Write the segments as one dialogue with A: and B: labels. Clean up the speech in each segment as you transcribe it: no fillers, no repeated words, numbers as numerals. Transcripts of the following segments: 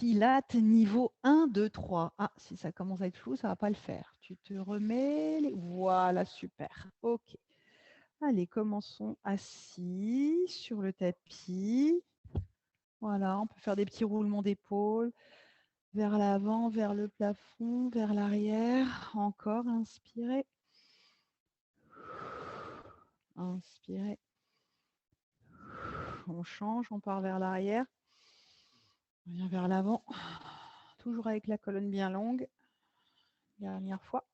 A: Pilates niveau 1, 2, 3. Ah, si ça commence à être flou, ça ne va pas le faire. Tu te remets. Voilà, super. OK. Allez, commençons assis sur le tapis. Voilà, on peut faire des petits roulements d'épaule vers l'avant, vers le plafond, vers l'arrière. Encore, inspirez. Inspirez. On change, on part vers l'arrière. On vient vers l'avant. Toujours avec la colonne bien longue. Dernière fois.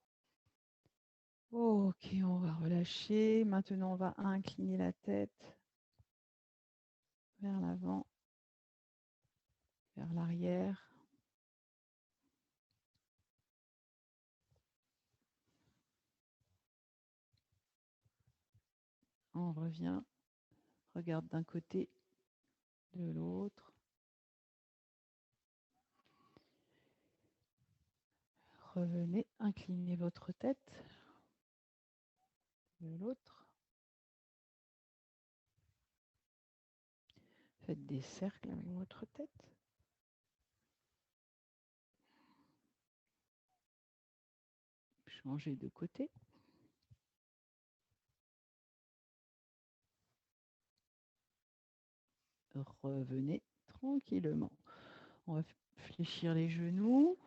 A: Ok, on va relâcher. Maintenant, on va incliner la tête vers l'avant, vers l'arrière. On revient. Regarde d'un côté, de l'autre. Revenez, inclinez votre tête de l'autre. Faites des cercles avec votre tête. Changez de côté. Revenez tranquillement. On va fléchir les genoux,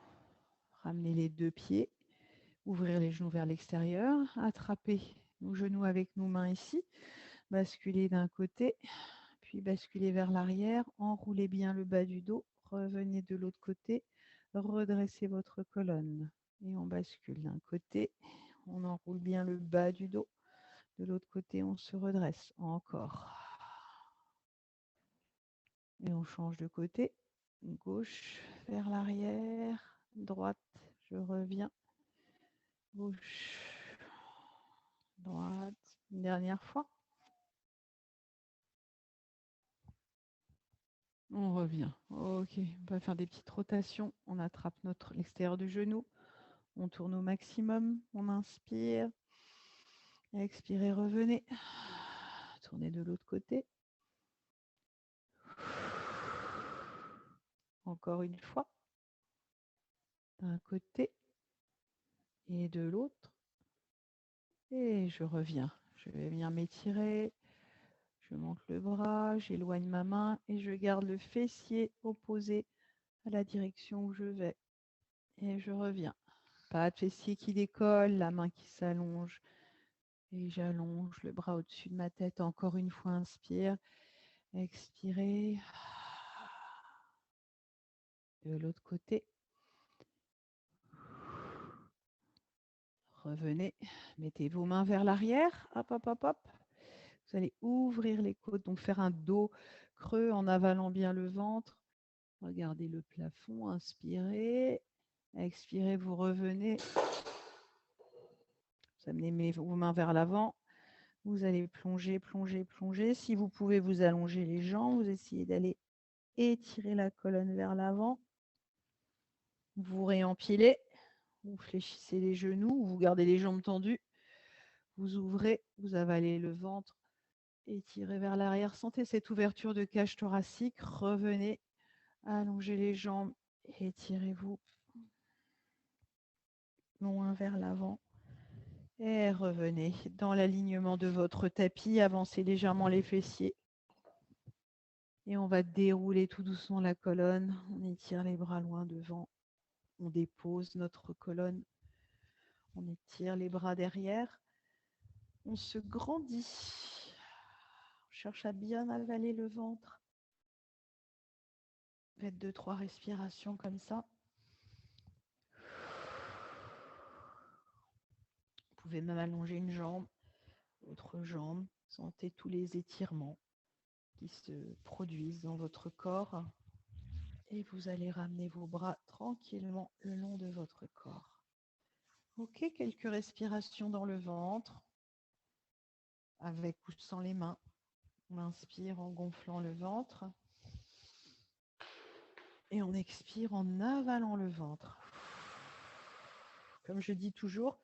A: ramener les deux pieds, ouvrir les genoux vers l'extérieur, attraper nos genoux avec nos mains ici, basculer d'un côté, puis basculer vers l'arrière, enroulez bien le bas du dos, revenez de l'autre côté, redressez votre colonne. Et on bascule d'un côté, on enroule bien le bas du dos, de l'autre côté, on se redresse. Encore. Et on change de côté, gauche vers l'arrière, droite, je reviens, gauche, droite, une dernière fois. On revient. Ok, on va faire des petites rotations. On attrape l'extérieur du genou. On tourne au maximum. On inspire. Expirez, revenez. Tournez de l'autre côté. Encore une fois. D'un côté et de l'autre. Et je reviens. Je vais venir m'étirer. Je monte le bras, j'éloigne ma main et je garde le fessier opposé à la direction où je vais. Et je reviens. Pas de fessier qui décolle, la main qui s'allonge. Et j'allonge le bras au-dessus de ma tête. Encore une fois, inspire. Expirez. De l'autre côté. Revenez. Mettez vos mains vers l'arrière. Hop, hop, hop, hop. Vous allez ouvrir les côtes, donc faire un dos creux en avalant bien le ventre. Regardez le plafond. Inspirez. Expirez, vous revenez. Vous amenez vos mains vers l'avant. Vous allez plonger, plonger, plonger. Si vous pouvez vous allonger les jambes, vous essayez d'aller étirer la colonne vers l'avant. Vous réempilez. Vous fléchissez les genoux. Vous gardez les jambes tendues. Vous ouvrez. Vous avalez le ventre. Étirez vers l'arrière. Sentez cette ouverture de cage thoracique. Revenez. Allongez les jambes. Étirez-vous. Loin vers l'avant. Et revenez dans l'alignement de votre tapis. Avancez légèrement les fessiers. Et on va dérouler tout doucement la colonne. On étire les bras loin devant. On dépose notre colonne. On étire les bras derrière. On se grandit. On cherche à bien avaler le ventre. Faites 2-3 respirations comme ça. Vous pouvez même allonger une jambe, l'autre jambe. Sentez tous les étirements qui se produisent dans votre corps. Et vous allez ramener vos bras tranquillement le long de votre corps. Ok, quelques respirations dans le ventre, avec ou sans les mains. On inspire en gonflant le ventre. Et on expire en avalant le ventre. Comme je dis toujours,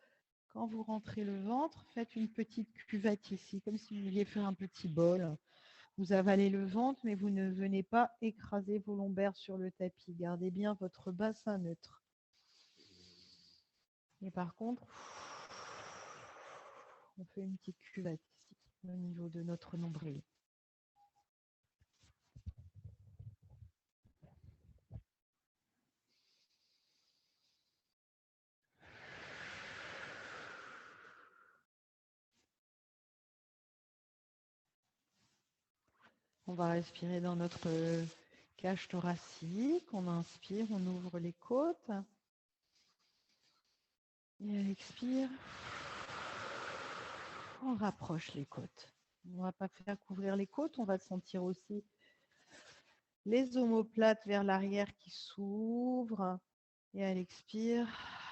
A: quand vous rentrez le ventre, faites une petite cuvette ici, comme si vous vouliez faire un petit bol. Vous avalez le ventre, mais vous ne venez pas écraser vos lombaires sur le tapis. Gardez bien votre bassin neutre. Et par contre, on fait une petite cuvette ici, au niveau de notre nombril. On va respirer dans notre cage thoracique. On inspire, on ouvre les côtes. Et à l'expire, on rapproche les côtes. On ne va pas faire couvrir les côtes, on va sentir aussi les omoplates vers l'arrière qui s'ouvrent. Et à l'expire,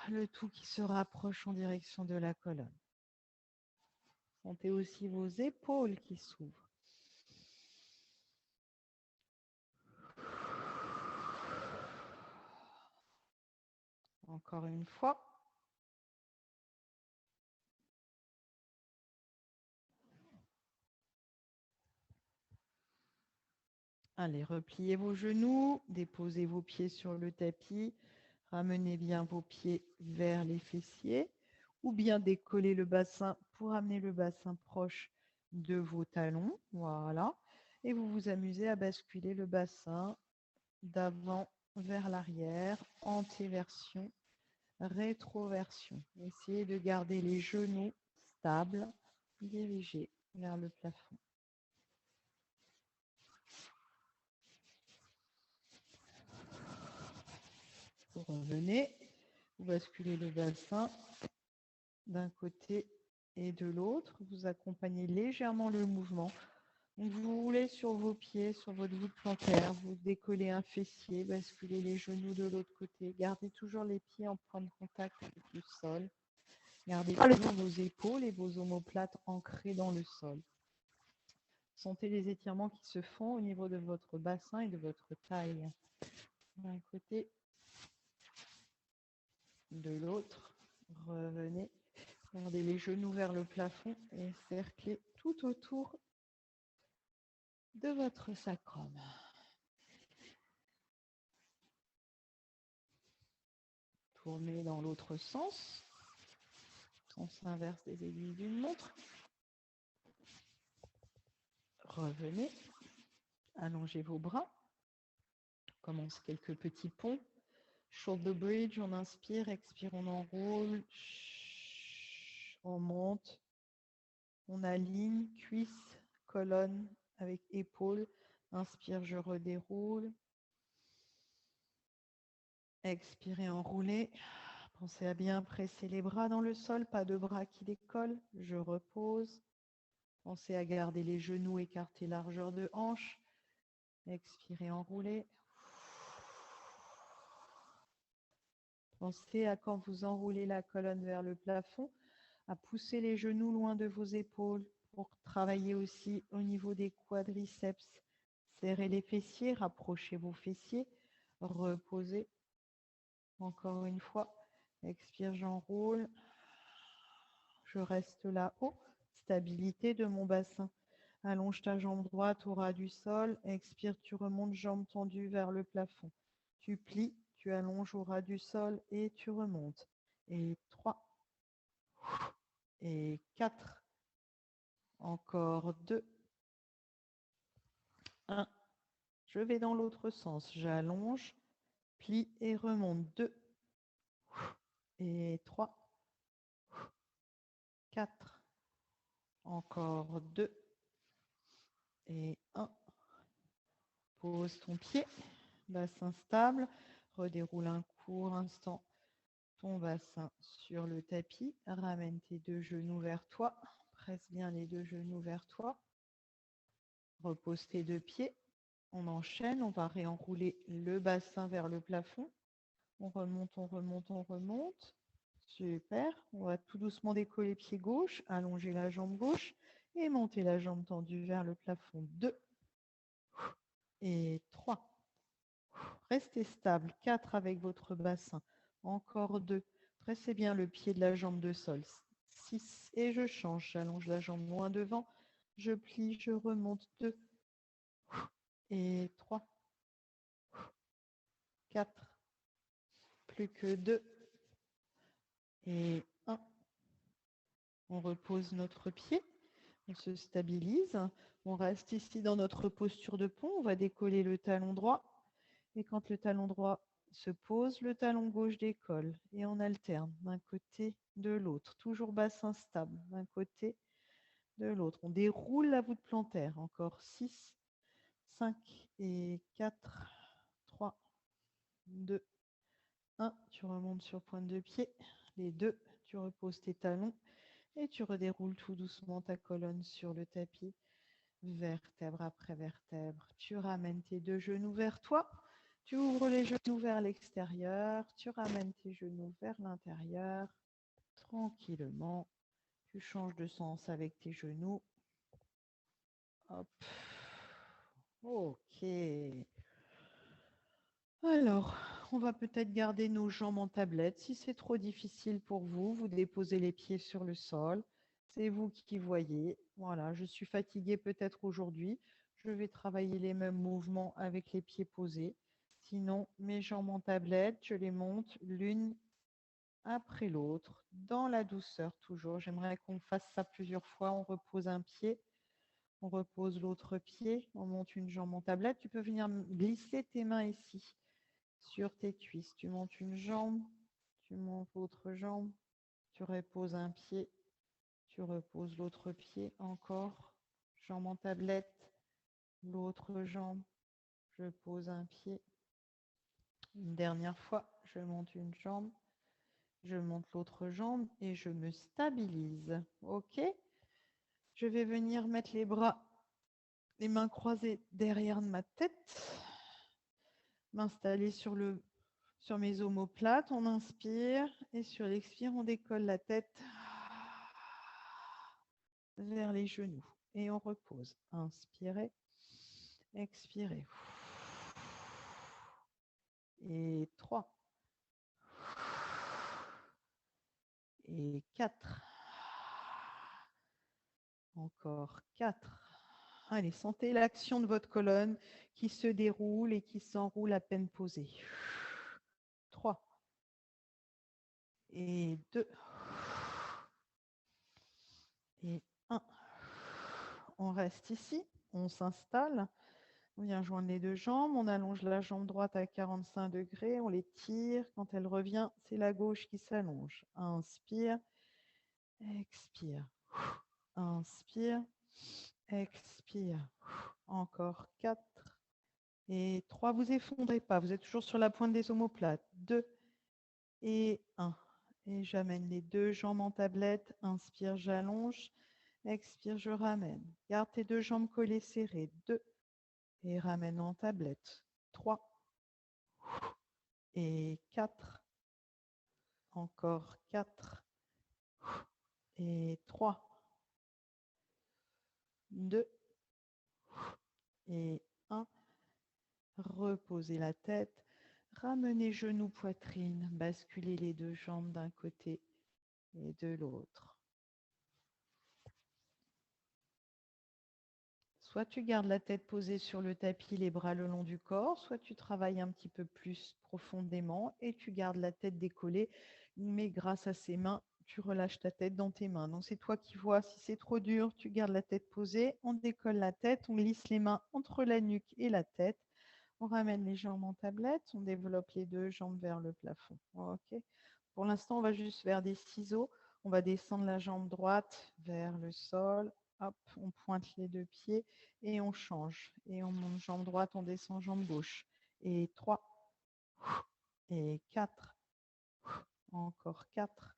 A: le tout qui se rapproche en direction de la colonne. Sentez aussi vos épaules qui s'ouvrent. Encore une fois. Allez, repliez vos genoux, déposez vos pieds sur le tapis, ramenez bien vos pieds vers les fessiers ou bien décollez le bassin pour amener le bassin proche de vos talons. Voilà. Et vous vous amusez à basculer le bassin d'avant vers l'arrière, antéversion, rétroversion. Essayez de garder les genoux stables, dirigés vers le plafond. Vous revenez, vous basculez le bassin d'un côté et de l'autre. Vous accompagnez légèrement le mouvement. Donc vous roulez sur vos pieds, sur votre voûte plantaire, vous décollez un fessier, basculez les genoux de l'autre côté. Gardez toujours les pieds en point de contact avec le sol. Gardez toujours vos épaules et vos omoplates ancrées dans le sol. Sentez les étirements qui se font au niveau de votre bassin et de votre taille. D'un côté, de l'autre, revenez. Gardez les genoux vers le plafond et cerclez tout autour de votre sacrum. Tournez dans l'autre sens inverse des aiguilles d'une montre. Revenez, allongez vos bras. On commence quelques petits ponts. Shoulder bridge, on inspire, expire, on enroule. On monte, on aligne, cuisse, colonne avec épaule. Inspire, je redéroule. Expirez, enroulez. Pensez à bien presser les bras dans le sol, pas de bras qui décollent. Je repose. Pensez à garder les genoux écartés largeur de hanche. Expirez, enroulez. Pensez à quand vous enroulez la colonne vers le plafond, à pousser les genoux loin de vos épaules pour travailler aussi au niveau des quadriceps. Serrez les fessiers, rapprochez vos fessiers, reposez. Encore une fois, expire, j'enroule. Je reste là-haut, stabilité de mon bassin. Allonge ta jambe droite au ras du sol. Expire, tu remontes, jambe tendue vers le plafond. Tu plies, tu allonges au ras du sol et tu remontes. Et 3. Et 4. Encore 2. 1. Je vais dans l'autre sens. J'allonge, plie et remonte. 2. Et 3. 4. Encore 2. Et 1. Pose ton pied. Bassin stable. Redéroule un court instant ton bassin sur le tapis. Ramène tes deux genoux vers toi. Presse bien les deux genoux vers toi. Repose tes deux pieds. On enchaîne. On va réenrouler le bassin vers le plafond. On remonte, on remonte, on remonte. Super. On va tout doucement décoller pied gauche, allonger la jambe gauche et monter la jambe tendue vers le plafond. 2 et 3. Restez stable. 4 avec votre bassin. Encore 2. Pressez bien le pied de la jambe de sol. 6. Et je change. J'allonge la jambe loin devant. Je plie, je remonte. 2. Et 3, 4, plus que 2 et 1. On repose notre pied, on se stabilise, on reste ici dans notre posture de pont, on va décoller le talon droit. Et quand le talon droit se pose, le talon gauche décolle. Et on alterne d'un côté, de l'autre. Toujours bassin stable, d'un côté, de l'autre. On déroule la voûte plantaire. Encore 6, 5 et 4, 3, 2, 1. Tu remontes sur pointe de pied. Les deux, tu reposes tes talons et tu redéroules tout doucement ta colonne sur le tapis. Vertèbre après vertèbre. Tu ramènes tes deux genoux vers toi. Tu ouvres les genoux vers l'extérieur. Tu ramènes tes genoux vers l'intérieur. Tranquillement. Tu changes de sens avec tes genoux. Hop. Ok. Alors, on va peut-être garder nos jambes en tablette. Si c'est trop difficile pour vous, vous déposez les pieds sur le sol. C'est vous qui voyez. Voilà, je suis fatiguée peut-être aujourd'hui. Je vais travailler les mêmes mouvements avec les pieds posés. Sinon, mes jambes en tablette, je les monte l'une après l'autre, dans la douceur toujours. J'aimerais qu'on fasse ça plusieurs fois. On repose un pied, on repose l'autre pied, on monte une jambe en tablette. Tu peux venir glisser tes mains ici sur tes cuisses. Tu montes une jambe, tu montes l'autre jambe, tu reposes un pied, tu reposes l'autre pied encore, jambe en tablette, l'autre jambe, je pose un pied. Une dernière fois, je monte une jambe, je monte l'autre jambe et je me stabilise. OK? Je vais venir mettre les bras, les mains croisées derrière ma tête, m'installer sur mes omoplates. On inspire et sur l'expire, on décolle la tête vers les genoux et on repose. Inspirez, expirez. Et 3. Et 4. Encore 4. Allez, sentez l'action de votre colonne qui se déroule et qui s'enroule à peine posée. 3. Et 2. Et 1. On reste ici, on s'installe. On vient joindre les deux jambes, on allonge la jambe droite à 45 degrés, on les tire. Quand elle revient, c'est la gauche qui s'allonge. Inspire, expire. Inspire, expire. Encore 4 et 3. Vous effondrez pas, vous êtes toujours sur la pointe des omoplates. 2 et 1. Et j'amène les deux jambes en tablette. Inspire, j'allonge. Expire, je ramène. Garde tes deux jambes collées serrées. 2 et ramène en tablette. 3 et 4. Encore 4 et 3. 2 et 1. Reposez la tête. Ramenez genoux, poitrine. Basculez les deux jambes d'un côté et de l'autre. Soit tu gardes la tête posée sur le tapis, les bras le long du corps, soit tu travailles un petit peu plus profondément et tu gardes la tête décollée, mais grâce à ces mains, tu relâches ta tête dans tes mains. Donc c'est toi qui vois, si c'est trop dur, tu gardes la tête posée, on décolle la tête, on glisse les mains entre la nuque et la tête, on ramène les jambes en tablette, on développe les deux jambes vers le plafond. Ok. Pour l'instant, on va juste faire des ciseaux, on va descendre la jambe droite vers le sol. Hop, on pointe les deux pieds et on change. Et on monte jambe droite, on descend jambe gauche. Et 3. Et 4. Encore 4.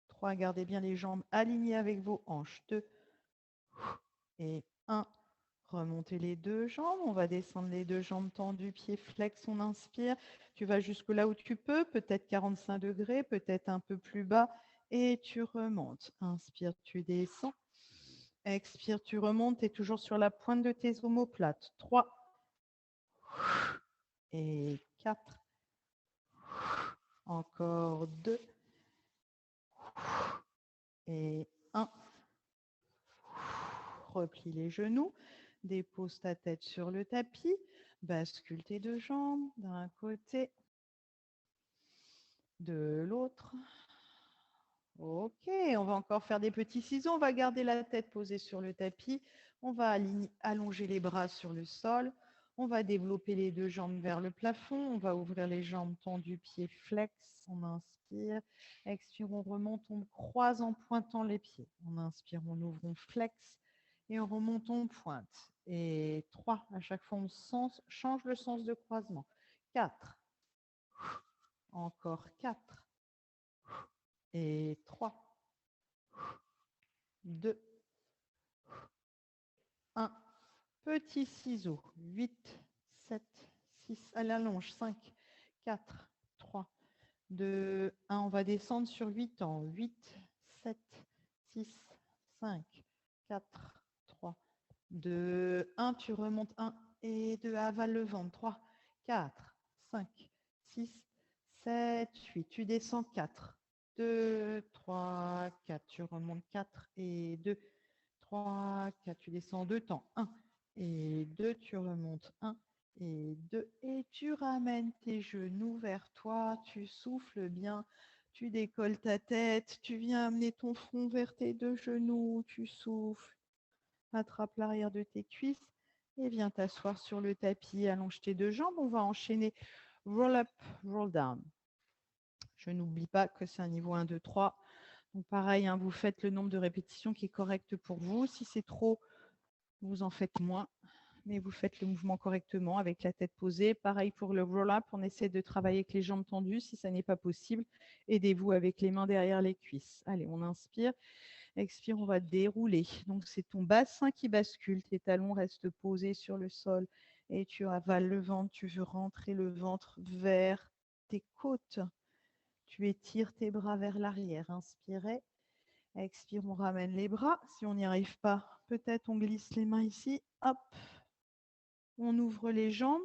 A: 3. Gardez bien les jambes alignées avec vos hanches. 2. Et 1. Remontez les deux jambes. On va descendre les deux jambes tendues, pieds flex. On inspire. Tu vas jusque là où tu peux, peut-être 45 degrés, peut-être un peu plus bas. Et tu remontes. Inspire, tu descends. Expire, tu remontes. Tu es toujours sur la pointe de tes omoplates. 3 et 4. Encore 2 et 1. Replie les genoux. Dépose ta tête sur le tapis. Bascule tes deux jambes d'un côté, de l'autre. Ok, on va encore faire des petits ciseaux. On va garder la tête posée sur le tapis. On va allonger les bras sur le sol. On va développer les deux jambes vers le plafond. On va ouvrir les jambes tendues, pieds flex. On inspire. Expire, on remonte, on croise en pointant les pieds. On inspire, on ouvre, on flex. Et on remonte, on pointe. Et 3. À chaque fois, on change le sens de croisement. 4. Encore 4. Et 3. 2. 1. Petit ciseau. 8, 7, 6. Allez, allonge. 5, 4, 3, 2, 1. On va descendre sur 8 ans. 8, 7, 6, 5, 4, 3, 2, 1. Tu remontes 1 et 2. Avale le ventre. 3, 4, 5, 6, 7, 8. Tu descends 4, 2, 3, 4. Tu remontes 4 et 2, 3, 4. Tu descends 2 temps. 1 et 2. Tu remontes 1 et 2. Et tu ramènes tes genoux vers toi. Tu souffles bien. Tu décolles ta tête. Tu viens amener ton front vers tes deux genoux. Tu souffles. Attrape l'arrière de tes cuisses et viens t'asseoir sur le tapis. Allonge tes deux jambes. On va enchaîner roll up, roll down. Je n'oublie pas que c'est un niveau 1, 2, 3. Donc pareil, hein, vous faites le nombre de répétitions qui est correct pour vous. Si c'est trop, vous en faites moins, mais vous faites le mouvement correctement avec la tête posée. Pareil pour le roll-up, on essaie de travailler avec les jambes tendues. Si ça n'est pas possible, aidez-vous avec les mains derrière les cuisses. Allez, on inspire, expire, on va dérouler. Donc c'est ton bassin qui bascule, tes talons restent posés sur le sol et tu avales le ventre, tu veux rentrer le ventre vers tes côtes. Tu étires tes bras vers l'arrière. Inspirez. Expire, on ramène les bras. Si on n'y arrive pas, peut-être on glisse les mains ici. Hop. On ouvre les jambes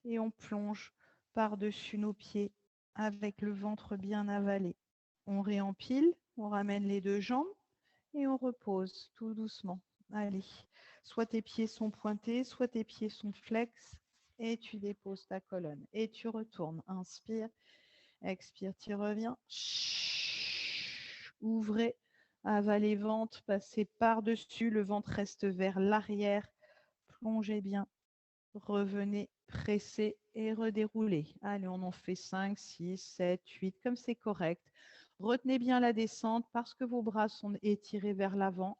A: et on plonge par-dessus nos pieds avec le ventre bien avalé. On réempile, on ramène les deux jambes et on repose tout doucement. Allez, soit tes pieds sont pointés, soit tes pieds sont flex et tu déposes ta colonne et tu retournes. Inspire. Expire, tu reviens. Ouvrez, avalez ventre, passez par-dessus. Le ventre reste vers l'arrière. Plongez bien. Revenez, pressez et redéroulez. Allez, on en fait 5, 6, 7, 8, comme c'est correct. Retenez bien la descente parce que vos bras sont étirés vers l'avant.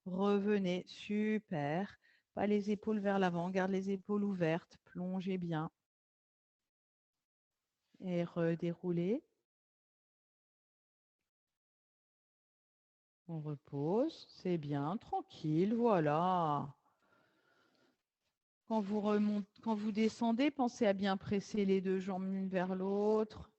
A: Revenez, super. Pas les épaules vers l'avant, garde les épaules ouvertes. Plongez bien. Et redéroulez. On repose, c'est bien, tranquille, voilà. Quand vous descendez, pensez à bien presser les deux jambes l'une vers l'autre.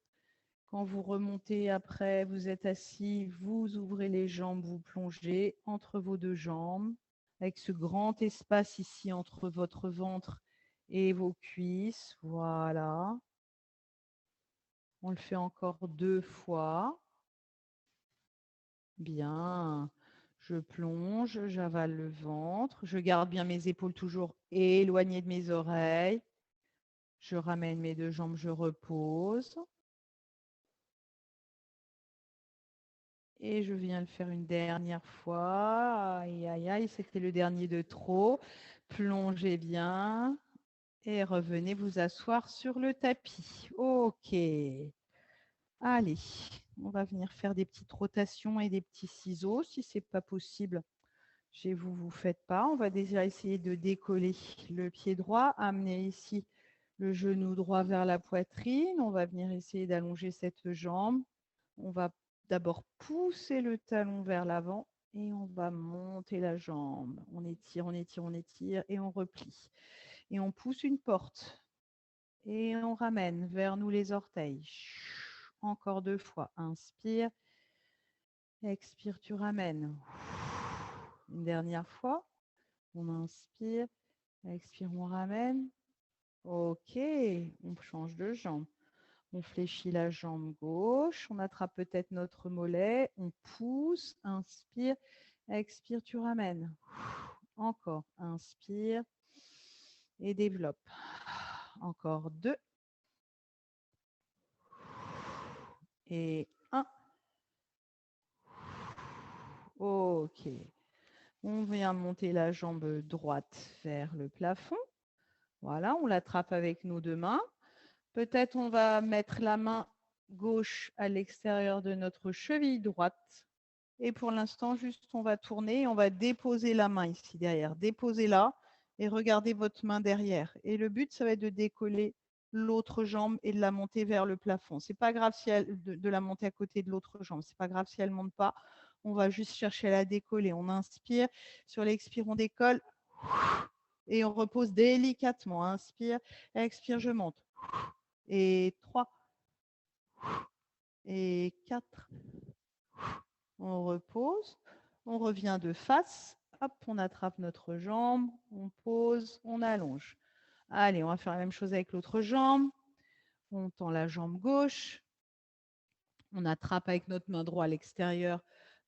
A: Quand vous remontez après, vous êtes assis, vous ouvrez les jambes, vous plongez entre vos deux jambes, avec ce grand espace ici entre votre ventre et vos cuisses. Voilà. On le fait encore 2 fois. Bien. Je plonge, j'avale le ventre. Je garde bien mes épaules toujours éloignées de mes oreilles. Je ramène mes deux jambes, je repose. Et je viens le faire une dernière fois. Aïe, aïe, aïe, c'était le dernier de trop. Plongez bien et revenez vous asseoir sur le tapis. OK. Allez, on va venir faire des petites rotations et des petits ciseaux. Si ce n'est pas possible, chez vous, vous ne faites pas. On va déjà essayer de décoller le pied droit, amener ici le genou droit vers la poitrine. On va venir essayer d'allonger cette jambe. On va d'abord pousser le talon vers l'avant et on va monter la jambe. On étire, on étire, on étire et on replie. Et on pousse une porte et on ramène vers nous les orteils. Encore 2 fois. Inspire. Expire, tu ramènes. Une dernière fois. On inspire. Expire, on ramène. OK. On change de jambe. On fléchit la jambe gauche. On attrape peut-être notre mollet. On pousse. Inspire. Expire, tu ramènes. Encore, inspire et développe. Encore 2 et 1. Ok. On vient monter la jambe droite vers le plafond. Voilà, on l'attrape avec nos 2 mains. Peut-être on va mettre la main gauche à l'extérieur de notre cheville droite. Et pour l'instant, juste on va tourner, on va déposer la main ici derrière. Déposez-la et regardez votre main derrière. Et le but, ça va être de décoller l'autre jambe et de la monter vers le plafond. C'est pas grave si elle, de la monter à côté de l'autre jambe. C'est pas grave si elle ne monte pas. On va juste chercher à la décoller. On inspire. Sur l'expire, on décolle. Et on repose délicatement. Inspire, expire, je monte. Et 3. Et 4. On repose. On revient de face. Hop, on attrape notre jambe. On pose, on allonge. Allez, on va faire la même chose avec l'autre jambe. On tend la jambe gauche. On attrape avec notre main droite à l'extérieur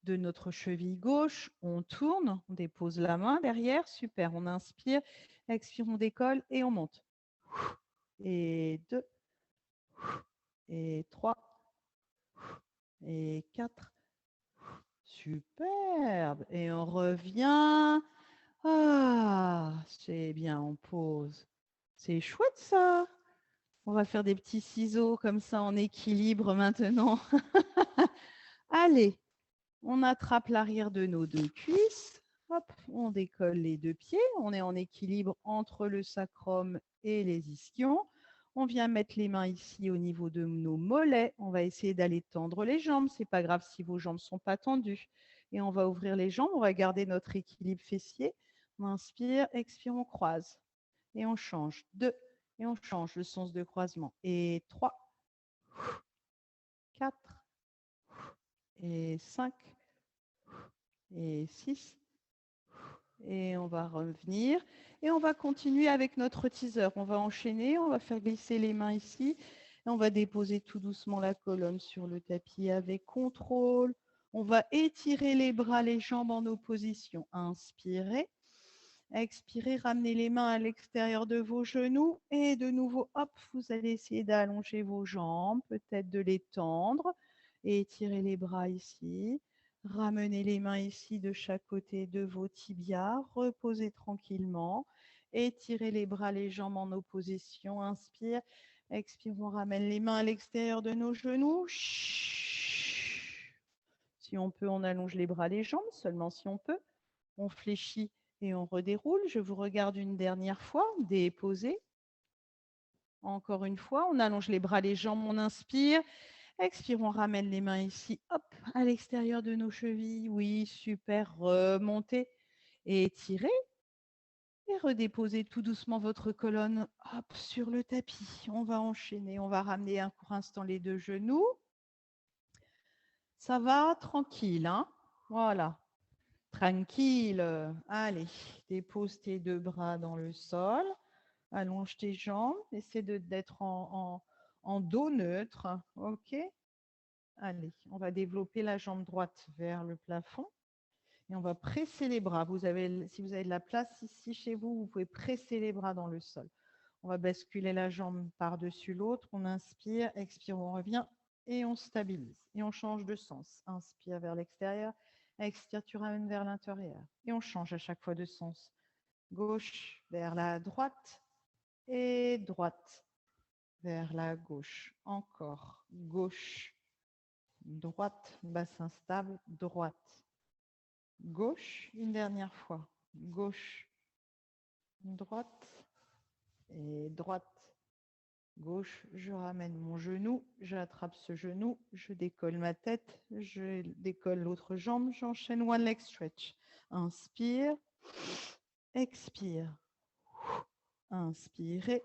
A: de notre cheville gauche. On tourne, on dépose la main derrière. Super, on inspire, expire, on décolle et on monte. Et 2, et 3, et 4. Superbe. Et on revient. Ah, c'est bien, on pose. C'est chouette ça. On va faire des petits ciseaux comme ça en équilibre maintenant. Allez, on attrape l'arrière de nos 2 cuisses. Hop, on décolle les 2 pieds. On est en équilibre entre le sacrum et les ischions. On vient mettre les mains ici au niveau de nos mollets. On va essayer d'aller tendre les jambes. Ce n'est pas grave si vos jambes ne sont pas tendues. Et on va ouvrir les jambes. On va garder notre équilibre fessier. On inspire, expire, on croise. Et on change. 2. Et on change le sens de croisement. Et 3, 4, et 5, et 6. Et on va revenir. Et on va continuer avec notre teaser. On va enchaîner. On va faire glisser les mains ici. Et on va déposer tout doucement la colonne sur le tapis avec contrôle. On va étirer les bras, les jambes en opposition. Inspirez. Expirez, ramenez les mains à l'extérieur de vos genoux et de nouveau, hop, vous allez essayer d'allonger vos jambes, peut-être de les tendre et étirez les bras ici. Ramenez les mains ici de chaque côté de vos tibias, reposez tranquillement, étirez les bras, les jambes en opposition, inspire, expire, on ramène les mains à l'extérieur de nos genoux. Si on peut, on allonge les bras, les jambes, seulement si on peut. On fléchit et on redéroule. Je vous regarde une dernière fois. Déposez. Encore une fois, on allonge les bras, les jambes, on inspire. Expire, on ramène les mains ici, hop, à l'extérieur de nos chevilles. Oui, super. Remontez et étirez. Et redéposez tout doucement votre colonne hop, sur le tapis. On va enchaîner. On va ramener un court instant les 2 genoux. Ça va, tranquille. Hein, voilà. Tranquille. Allez, dépose tes 2 bras dans le sol. Allonge tes jambes. Essaie d'être en dos neutre. OK. Allez, on va développer la jambe droite vers le plafond. Et on va presser les bras. Si vous avez de la place ici chez vous, vous pouvez presser les bras dans le sol. On va basculer la jambe par-dessus l'autre. On inspire, expire, on revient et on stabilise. Et on change de sens. Inspire vers l'extérieur. Expire, tu ramènes vers l'intérieur. Et on change à chaque fois de sens. Gauche vers la droite et droite vers la gauche. Encore. Gauche, droite, bassin stable, droite. Gauche, une dernière fois. Gauche, droite et droite. Gauche, je ramène mon genou, j'attrape ce genou, je décolle ma tête, je décolle l'autre jambe, j'enchaîne one leg stretch. Inspire, expire, inspirez,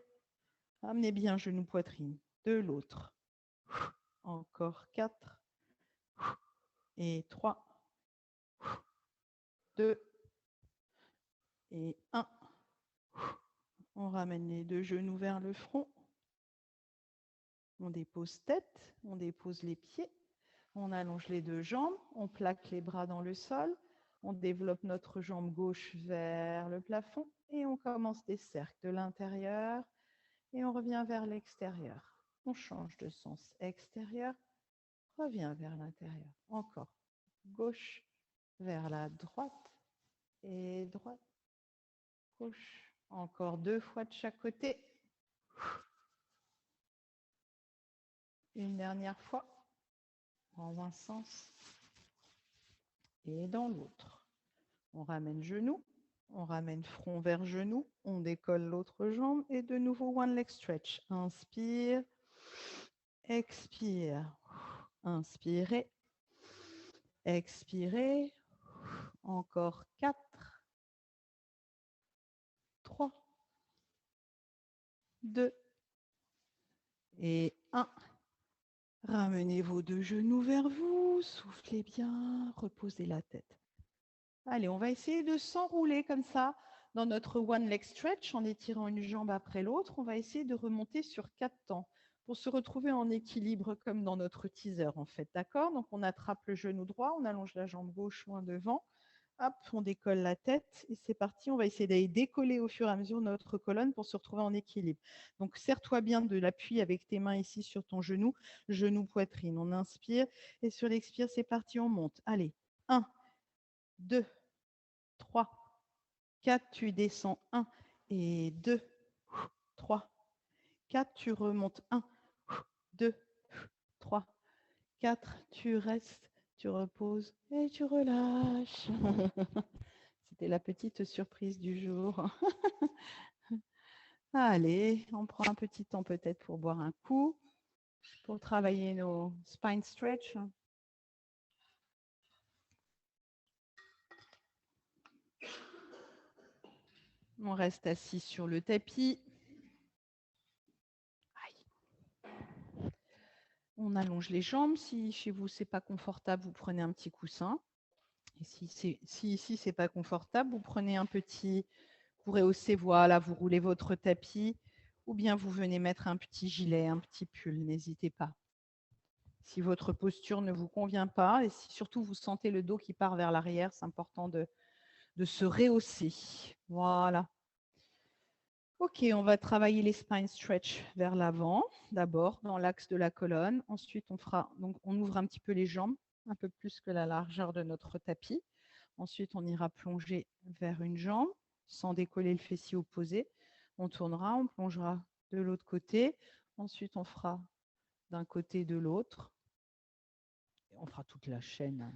A: amenez bien genou poitrine de l'autre. Encore 4 et 3, 2 et 1. On ramène les 2 genoux vers le front. On dépose tête, on dépose les pieds, on allonge les 2 jambes, on plaque les bras dans le sol, On développe notre jambe gauche vers le plafond et on commence des cercles de l'intérieur et on revient vers l'extérieur. On change de sens. Extérieur, revient vers l'intérieur. Encore. Gauche vers la droite et droite, gauche. Encore 2 fois de chaque côté. Une dernière fois. Dans un sens et dans l'autre. On ramène genou, on ramène front vers genou, on décolle l'autre jambe et de nouveau one leg stretch. Inspire, expire, inspirez, expirez. Encore 4, 3, 2 et 1. Ramenez vos 2 genoux vers vous, soufflez bien, reposez la tête. Allez, on va essayer de s'enrouler comme ça dans notre one leg stretch en étirant une jambe après l'autre. On va essayer de remonter sur 4 temps pour se retrouver en équilibre comme dans notre teaser en fait. D'accord? Donc on attrape le genou droit, on allonge la jambe gauche loin devant. Hop, on décolle la tête et c'est parti. On va essayer d'aller décoller au fur et à mesure notre colonne pour se retrouver en équilibre. Donc, serre-toi bien de l'appui avec tes mains ici sur ton genou, poitrine. On inspire et sur l'expire, c'est parti, on monte. Allez, 1, 2, 3, 4, tu descends 1 et 2, 3, 4, tu remontes 1, 2, 3, 4, tu restes, tu reposes et tu relâches. C'était la petite surprise du jour. Allez, on prend un petit temps peut-être pour boire un coup, pour travailler nos spine stretch. On reste assis sur le tapis. Aïe. On allonge les jambes. Si chez vous, ce n'est pas confortable, vous prenez un petit coussin. Et si ici, ce n'est pas confortable, vous prenez un petit, vous rehaussez, voilà, vous roulez votre tapis, ou bien vous venez mettre un petit gilet, un petit pull, n'hésitez pas. Si votre posture ne vous convient pas, et si surtout vous sentez le dos qui part vers l'arrière, c'est important de se rehausser. Voilà. Ok, on va travailler les spine stretch vers l'avant, d'abord dans l'axe de la colonne. Ensuite, on ouvre un petit peu les jambes, un peu plus que la largeur de notre tapis. Ensuite, on ira plonger vers une jambe sans décoller le fessier opposé. On tournera, on plongera de l'autre côté. Ensuite, on fera d'un côté de l'autre. On fera toute la chaîne.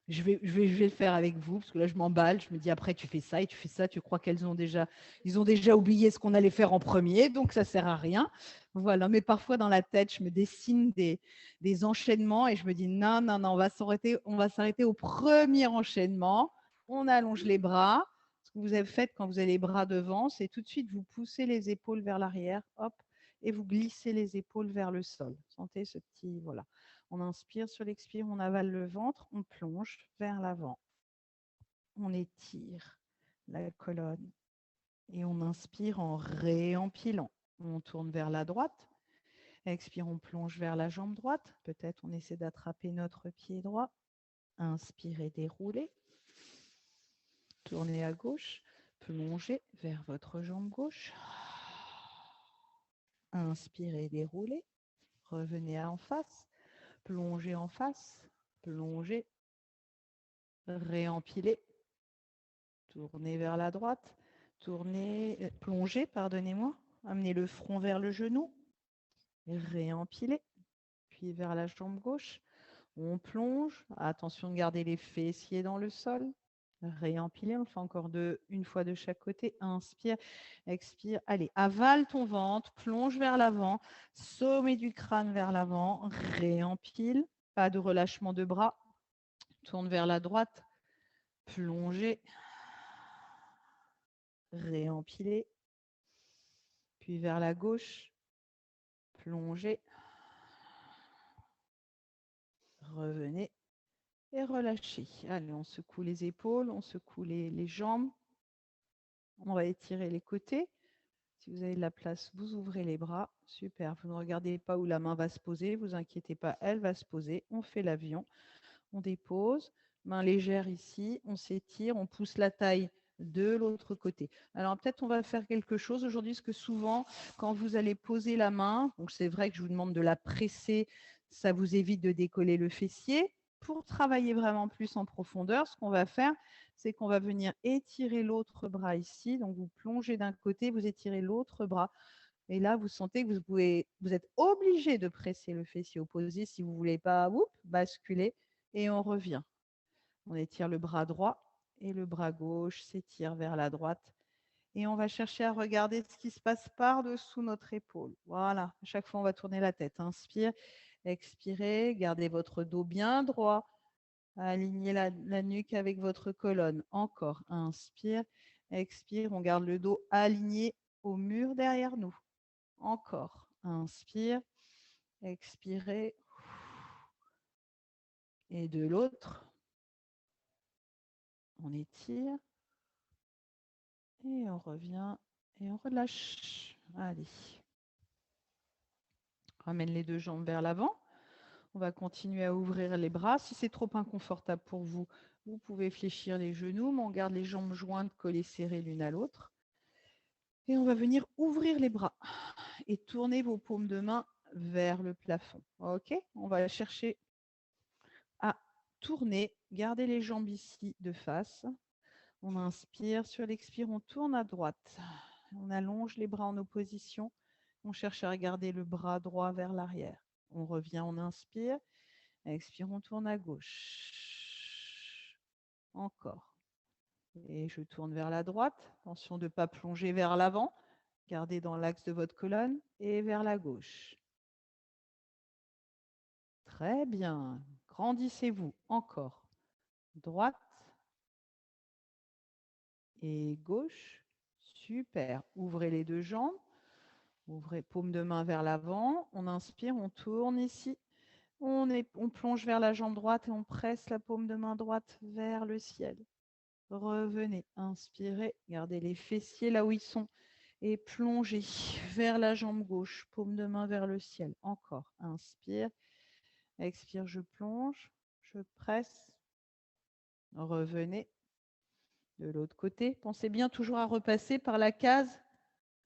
A: Je vais le faire avec vous, parce que là, je m'emballe. Je me dis, après, tu fais ça et tu fais ça. Tu crois ils ont déjà oublié ce qu'on allait faire en premier, donc ça ne sert à rien. Voilà, mais parfois, dans la tête, je me dessine des enchaînements et je me dis, non, on va s'arrêter au premier enchaînement. On allonge les bras. Ce que vous avez fait quand vous avez les bras devant, c'est tout de suite, vous poussez les épaules vers l'arrière, hop, et vous glissez les épaules vers le sol. Sentez ce petit, voilà. On inspire, sur l'expire, on avale le ventre, on plonge vers l'avant. On étire la colonne et on inspire en réempilant. On tourne vers la droite. Expire, on plonge vers la jambe droite. Peut-être on essaie d'attraper notre pied droit. Inspirez, déroulez. Tournez à gauche. Plongez vers votre jambe gauche. Inspirez, déroulez. Revenez en face. Plongez en face. Plongez. Réempilez. Tournez vers la droite. Tournez, plongez, pardonnez-moi. Amenez le front vers le genou. Réempilez. Puis vers la jambe gauche. On plonge. Attention de garder les fessiers dans le sol. Réempiler. On fait encore une fois de chaque côté. Inspire, expire. Allez, avale ton ventre. Plonge vers l'avant. Sommet du crâne vers l'avant. Réempile. Pas de relâchement de bras. Tourne vers la droite. Plongez. Réempiler. Puis vers la gauche. Plongez. Revenez. Et relâchez. Allez, on secoue les épaules, on secoue les jambes. On va étirer les côtés. Si vous avez de la place, vous ouvrez les bras. Super. Vous ne regardez pas où la main va se poser. Vous inquiétez pas, elle va se poser. On fait l'avion. On dépose. Main légère ici, on s'étire, on pousse la taille de l'autre côté. Alors peut-être on va faire quelque chose aujourd'hui, parce que souvent, quand vous allez poser la main, donc c'est vrai que je vous demande de la presser, ça vous évite de décoller le fessier. Pour travailler vraiment plus en profondeur, ce qu'on va faire, c'est qu'on va venir étirer l'autre bras ici. Donc vous plongez d'un côté, vous étirez l'autre bras. Et là, vous sentez que vous êtes obligé de presser le fessier opposé si vous ne voulez pas basculer. Et on revient. On étire le bras droit et le bras gauche s'étire vers la droite. Et on va chercher à regarder ce qui se passe par-dessous notre épaule. Voilà, à chaque fois, on va tourner la tête. Inspire, expirez, gardez votre dos bien droit. Alignez la nuque avec votre colonne. Encore, inspire, expire, on garde le dos aligné au mur derrière nous. Encore, inspire, expirez. Et de l'autre, on étire. Et on revient et on relâche. Allez. Ramène les deux jambes vers l'avant. On va continuer à ouvrir les bras. Si c'est trop inconfortable pour vous, vous pouvez fléchir les genoux, mais on garde les jambes jointes, collées serrées l'une à l'autre. Et on va venir ouvrir les bras et tourner vos paumes de main vers le plafond. OK? On va chercher à tourner. Gardez les jambes ici de face. On inspire. Sur l'expire, on tourne à droite. On allonge les bras en opposition. On cherche à regarder le bras droit vers l'arrière. On revient, on inspire. Expire, on tourne à gauche. Encore. Et je tourne vers la droite. Attention de ne pas plonger vers l'avant. Gardez dans l'axe de votre colonne et vers la gauche. Très bien. Grandissez-vous. Encore. Droite et gauche. Super. Ouvrez les deux jambes. Ouvrez paume de main vers l'avant. On inspire, on tourne ici. On plonge vers la jambe droite et on presse la paume de main droite vers le ciel. Revenez, inspirez, gardez les fessiers là où ils sont et plongez vers la jambe gauche, paume de main vers le ciel. Encore, inspire, expire, je plonge, je presse. Revenez de l'autre côté. Pensez bien toujours à repasser par la case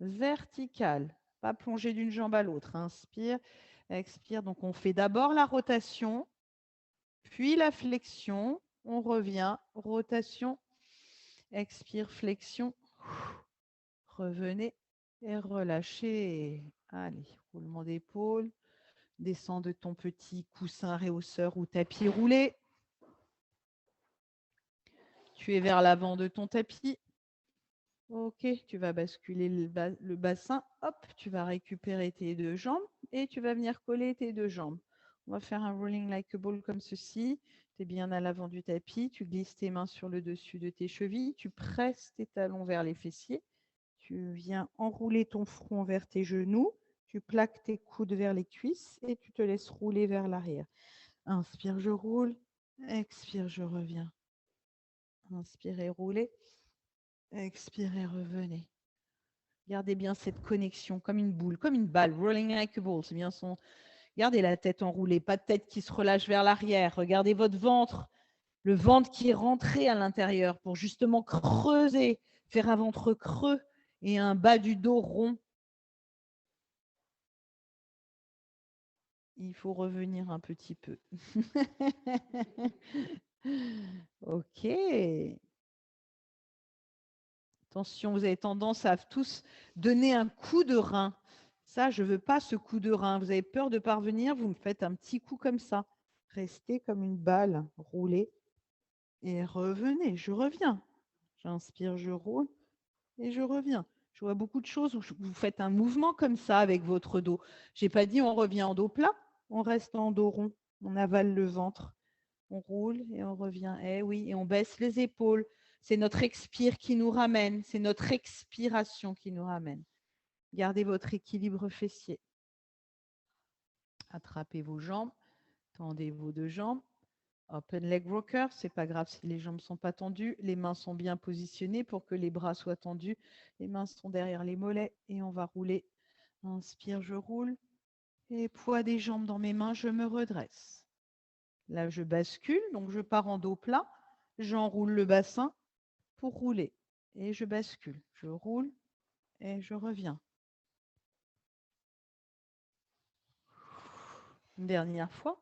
A: verticale, pas plonger d'une jambe à l'autre. Inspire, expire. Donc on fait d'abord la rotation, puis la flexion. On revient, rotation, expire, flexion. Revenez et relâchez. Allez, roulement d'épaule. Descends de ton petit coussin réhausseur ou tapis roulé. Tu es vers l'avant de ton tapis. Ok, tu vas basculer le bassin. Hop, tu vas récupérer tes deux jambes et tu vas venir coller tes deux jambes. On va faire un rolling like a ball comme ceci. Tu es bien à l'avant du tapis. Tu glisses tes mains sur le dessus de tes chevilles. Tu presses tes talons vers les fessiers. Tu viens enrouler ton front vers tes genoux. Tu plaques tes coudes vers les cuisses et tu te laisses rouler vers l'arrière. Inspire, je roule. Expire, je reviens. Inspirez, roulez. Expirez, revenez. Gardez bien cette connexion comme une boule, comme une balle. Rolling like a ball, c'est bien son. Gardez la tête enroulée, pas de tête qui se relâche vers l'arrière. Regardez votre ventre, le ventre qui est rentré à l'intérieur pour justement creuser, faire un ventre creux et un bas du dos rond. Il faut revenir un petit peu. Ok. Attention, vous avez tendance à tous donner un coup de rein. Ça, je ne veux pas ce coup de rein. Vous avez peur de parvenir, vous me faites un petit coup comme ça. Restez comme une balle, roulez et revenez. Je reviens. J'inspire, je roule et je reviens. Je vois beaucoup de choses où vous faites un mouvement comme ça avec votre dos. Je n'ai pas dit on revient en dos plat, on reste en dos rond, on avale le ventre, on roule et on revient. Eh oui, et on baisse les épaules. C'est notre expire qui nous ramène, c'est notre expiration qui nous ramène. Gardez votre équilibre fessier. Attrapez vos jambes, tendez vos deux jambes. Open leg rocker, c'est pas grave si les jambes sont pas tendues, les mains sont bien positionnées pour que les bras soient tendus. Les mains sont derrière les mollets et on va rouler. Inspire, je roule. Et poids des jambes dans mes mains, je me redresse. Là, je bascule, donc je pars en dos plat, j'enroule le bassin pour rouler. Et je bascule, je roule et je reviens. Une dernière fois.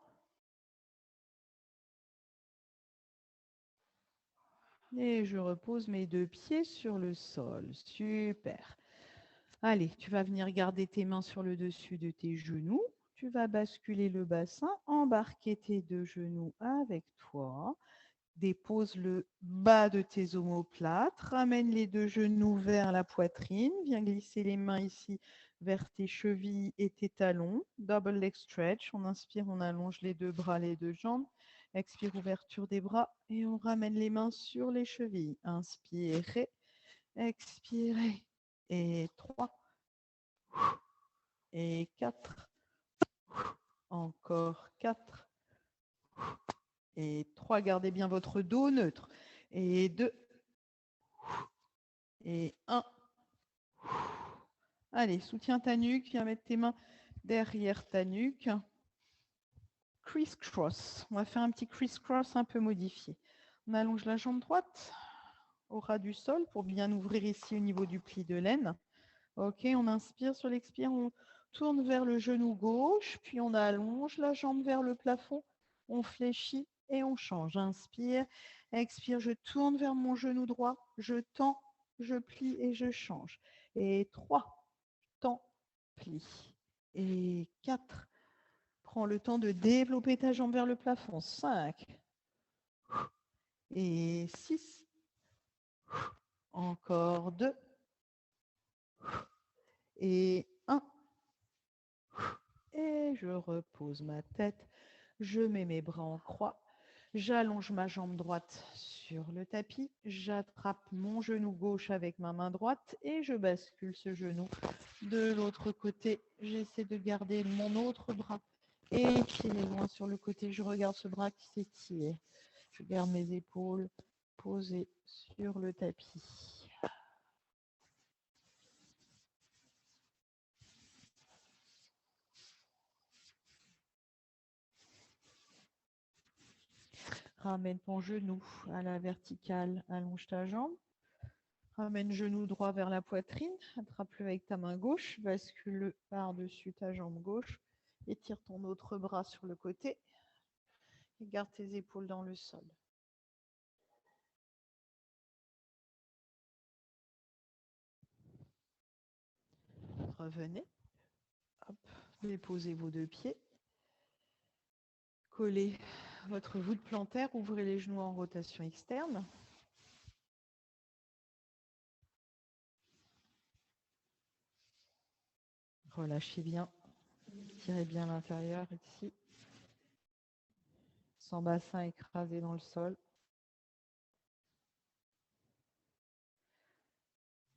A: Et je repose mes deux pieds sur le sol. Super. Allez, tu vas venir garder tes mains sur le dessus de tes genoux. Tu vas basculer le bassin, embarquer tes deux genoux avec toi. Dépose le bas de tes omoplates. Ramène les deux genoux vers la poitrine. Viens glisser les mains ici vers tes chevilles et tes talons. Double leg stretch. On inspire, on allonge les deux bras, les deux jambes. Expire, ouverture des bras et on ramène les mains sur les chevilles. Inspirez, expirez. Et 3 et 4. Encore 4 et 3. Gardez bien votre dos neutre. Et 2 et 1. Allez, soutiens ta nuque. Viens mettre tes mains derrière ta nuque. Criss-cross. On va faire un petit criss-cross un peu modifié. On allonge la jambe droite au ras du sol pour bien ouvrir ici au niveau du pli de l'aine. Ok, on inspire sur l'expire, on tourne vers le genou gauche, puis on allonge la jambe vers le plafond, on fléchit et on change. Inspire, expire, je tourne vers mon genou droit, je tends, je plie et je change. Et 3, tends, plie. Et 4, prends le temps de développer ta jambe vers le plafond. 5 et 6, encore 2 et 1. Et je repose ma tête. Je mets mes bras en croix. J'allonge ma jambe droite sur le tapis. J'attrape mon genou gauche avec ma main droite et je bascule ce genou de l'autre côté. J'essaie de garder mon autre bras étiré loin sur le côté. Je regarde ce bras qui s'étire. Je garde mes épaules posées sur le tapis. Ramène ton genou à la verticale, allonge ta jambe. Ramène genou droit vers la poitrine, attrape-le avec ta main gauche, bascule-le par-dessus ta jambe gauche, étire ton autre bras sur le côté et garde tes épaules dans le sol. Revenez, hop, déposez vos deux pieds, collez votre voûte plantaire, ouvrez les genoux en rotation externe. Relâchez bien, tirez bien l'intérieur ici, sans bassin écrasé dans le sol.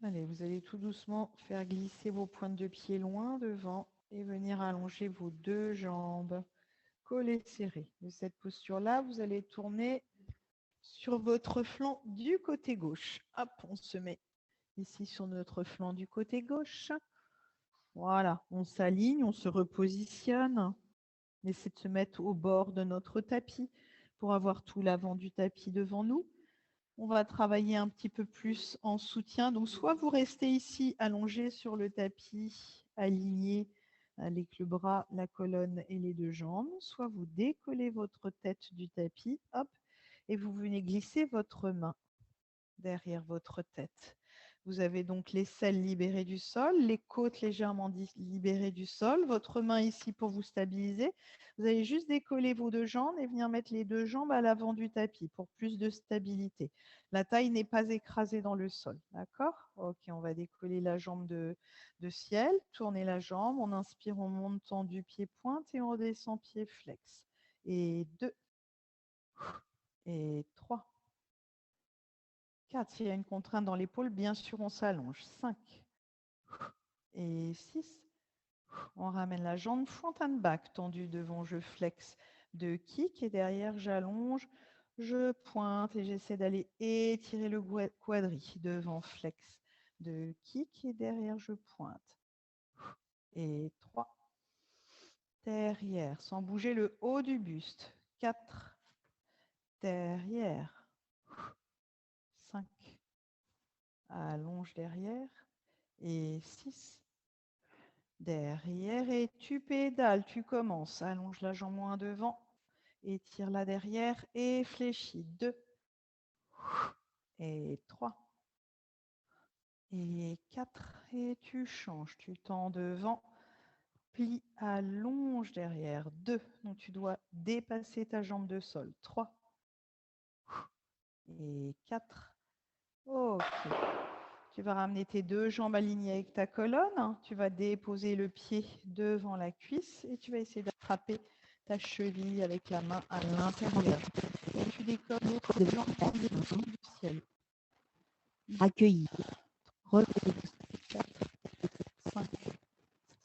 A: Allez, vous allez tout doucement faire glisser vos pointes de pied loin devant et venir allonger vos deux jambes. Collées serrées. De cette posture-là, vous allez tourner sur votre flanc du côté gauche. Hop, on se met ici sur notre flanc du côté gauche. Voilà, on s'aligne, on se repositionne. On essaie de se mettre au bord de notre tapis pour avoir tout l'avant du tapis devant nous. On va travailler un petit peu plus en soutien. Donc, soit vous restez ici allongé sur le tapis, aligné avec le bras, la colonne et les deux jambes, soit vous décollez votre tête du tapis, hop, et vous venez glisser votre main derrière votre tête. Vous avez donc l'aisselle libérée du sol, les côtes légèrement libérées du sol, votre main ici pour vous stabiliser. Vous allez juste décoller vos deux jambes et venir mettre les deux jambes à l'avant du tapis pour plus de stabilité. La taille n'est pas écrasée dans le sol, d'accord? Ok, on va décoller la jambe de ciel, tourner la jambe, on inspire, on monte tendu pied pointe et on redescend pied flex. Et 2, et 3, 4, s'il y a une contrainte dans l'épaule, bien sûr, on s'allonge. 5 et 6. On ramène la jambe front and back, tendue devant, je flex de kick et derrière, j'allonge, je pointe et j'essaie d'aller étirer le quadri. Devant, flex de kick et derrière, je pointe. Et 3. Derrière, sans bouger le haut du buste. 4, derrière, 5, allonge derrière, et 6, derrière, et tu pédales, tu commences, allonge la jambe moins devant, étire-la derrière, et fléchis, 2, et 3, et 4, et tu changes, tu tends devant, plie, allonge derrière, 2, donc tu dois dépasser ta jambe de sol, 3, et 4, ok. Tu vas ramener tes deux jambes alignées avec ta colonne. Tu vas déposer le pied devant la cuisse et tu vas essayer d'attraper ta cheville avec la main à l'intérieur. Et tu décolles l'autre jambe en direction du ciel.
B: Accueilli. Relevez.
A: 4, 5,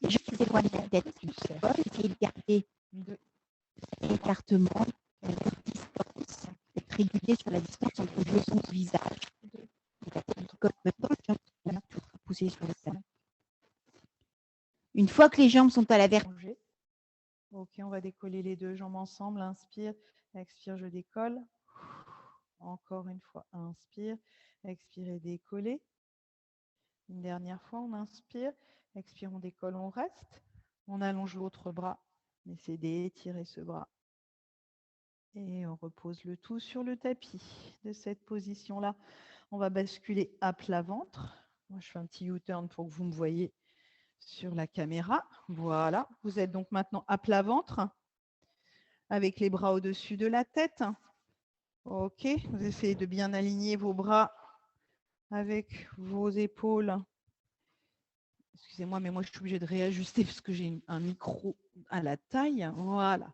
B: Je vous éloigne la tête du sol. Essayez de garder
A: 2,
B: l'écartement, la distance, être régulier sur la distance entre le son du visage.
A: 2,
B: Et la tête qui colle maintenant, les jambes sont toutes poussées sur le sol. Une fois que les jambes sont à la verticale,
A: ok, on va décoller les deux jambes ensemble. Inspire, expire, je décolle. Encore une fois, inspire, expire et décoller. Une dernière fois, on inspire, expire, on décolle, on reste. On allonge l'autre bras, on essaie d'étirer ce bras. Et on repose le tout sur le tapis. De cette position-là, on va basculer à plat ventre. Moi, je fais un petit U-turn pour que vous me voyez sur la caméra. Voilà, vous êtes donc maintenant à plat ventre, avec les bras au-dessus de la tête. Ok, vous essayez de bien aligner vos bras avec vos épaules. Excusez-moi, mais moi, je suis obligée de réajuster parce que j'ai un micro à la taille. Voilà.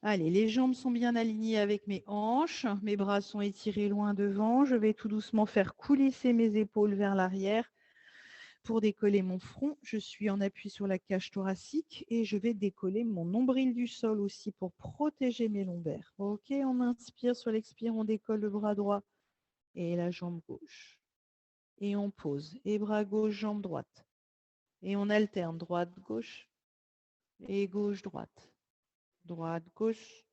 A: Allez, les jambes sont bien alignées avec mes hanches. Mes bras sont étirés loin devant. Je vais tout doucement faire coulisser mes épaules vers l'arrière pour décoller mon front. Je suis en appui sur la cage thoracique et je vais décoller mon nombril du sol aussi pour protéger mes lombaires. Ok, on inspire. Sur l'expire, on décolle le bras droit et la jambe gauche. Et on pose. Et bras gauche, jambe droite. Et on alterne droite-gauche et gauche-droite. Droite-gauche,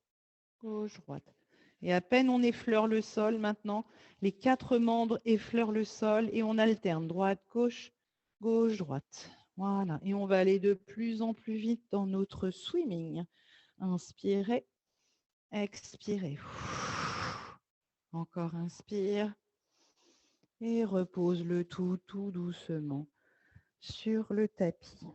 A: gauche-droite. Et à peine on effleure le sol maintenant, les 4 membres effleurent le sol et on alterne droite-gauche, gauche-droite. Voilà. Et on va aller de plus en plus vite dans notre swimming. Inspirez, expirez. Encore inspire. Et repose le tout doucement sur le tapis.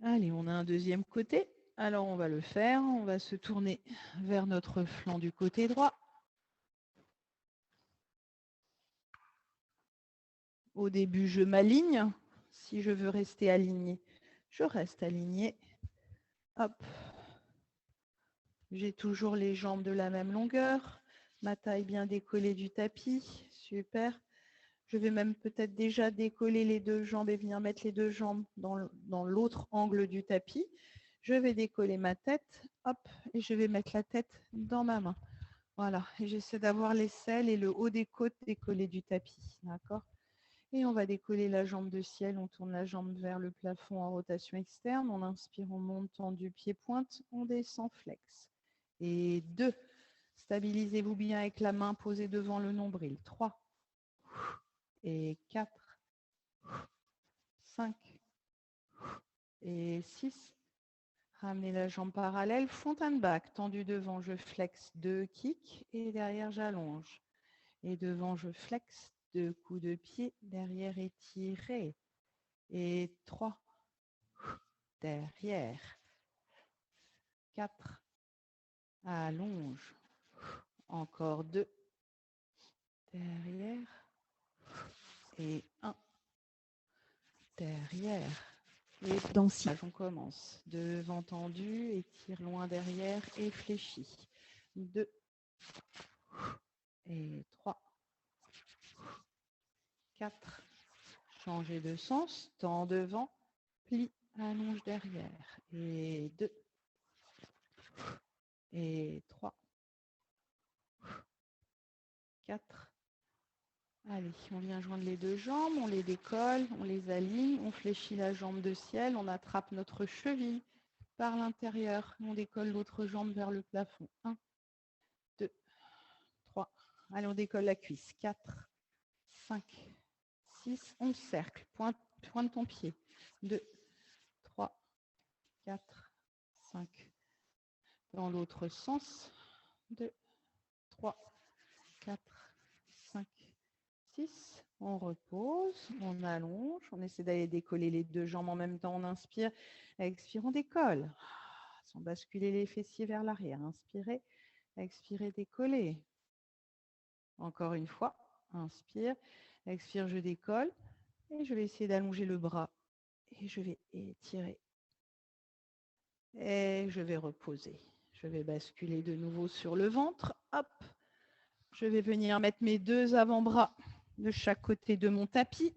A: Allez, on a un deuxième côté. Alors, on va le faire. On va se tourner vers notre flanc du côté droit. Au début, je m'aligne. Si je veux rester aligné, je reste aligné. Hop. J'ai toujours les jambes de la même longueur. Ma taille bien décollée du tapis. Super. Je vais même peut-être déjà décoller les deux jambes et venir mettre les deux jambes dans l'autre angle du tapis. Je vais décoller ma tête, hop, et je vais mettre la tête dans ma main. Voilà, et j'essaie d'avoir l'aisselle et le haut des côtes décollés du tapis, d'accord? Et on va décoller la jambe de ciel, on tourne la jambe vers le plafond en rotation externe, on inspire, on monte, tendu, pied-pointe, on descend, flex. Et 2, stabilisez-vous bien avec la main posée devant le nombril. 3, et 4, 5, et 6. Ramenez la jambe parallèle, front and back, tendu devant, je flex, 2 kicks et derrière j'allonge. Et devant, je flex, 2 coups de pied, derrière étiré. Et 3, derrière. 4, allonge. Encore 2, derrière. Et 1, derrière. Et dans 6, on commence. Devant tendu, étire loin derrière et fléchis. 2, et 3, 4, changez de sens, tend devant, plie, allonge derrière, et 2, et 3, 4, Allez, on vient joindre les deux jambes, on les décolle, on les aligne, on fléchit la jambe de ciel, on attrape notre cheville par l'intérieur, on décolle l'autre jambe vers le plafond. 1, 2, 3. Allez, on décolle la cuisse. 4, 5, 6, 11 cercles. Pointe ton pied. 2, 3, 4, 5. Dans l'autre sens. 2, 3, 4, 5, 6. On repose, on allonge, on essaie d'aller décoller les deux jambes en même temps. On inspire, expire, on décolle. Sans basculer les fessiers vers l'arrière. Inspirez, expirez, décollez. Encore une fois, inspire, expire, je décolle. Et je vais essayer d'allonger le bras. Et je vais étirer. Et je vais reposer. Je vais basculer de nouveau sur le ventre. Hop. Je vais venir mettre mes deux avant-bras de chaque côté de mon tapis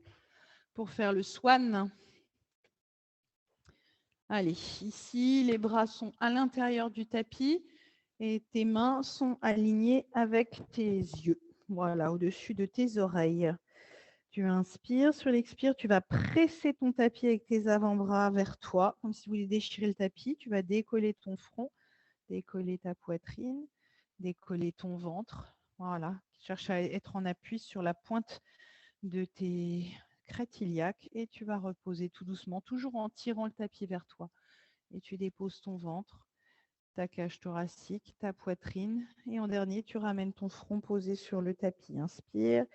A: pour faire le swan. Allez, ici, les bras sont à l'intérieur du tapis et tes mains sont alignées avec tes yeux. Voilà, au-dessus de tes oreilles. Tu inspires, sur l'expire, tu vas presser ton tapis avec tes avant-bras vers toi, comme si vous voulez déchirer le tapis. Tu vas décoller ton front, décoller ta poitrine, décoller ton ventre. Voilà, cherche à être en appui sur la pointe de tes crêtes iliaques et tu vas reposer tout doucement, toujours en tirant le tapis vers toi. Et tu déposes ton ventre, ta cage thoracique, ta poitrine. Et en dernier, tu ramènes ton front posé sur le tapis. Inspire.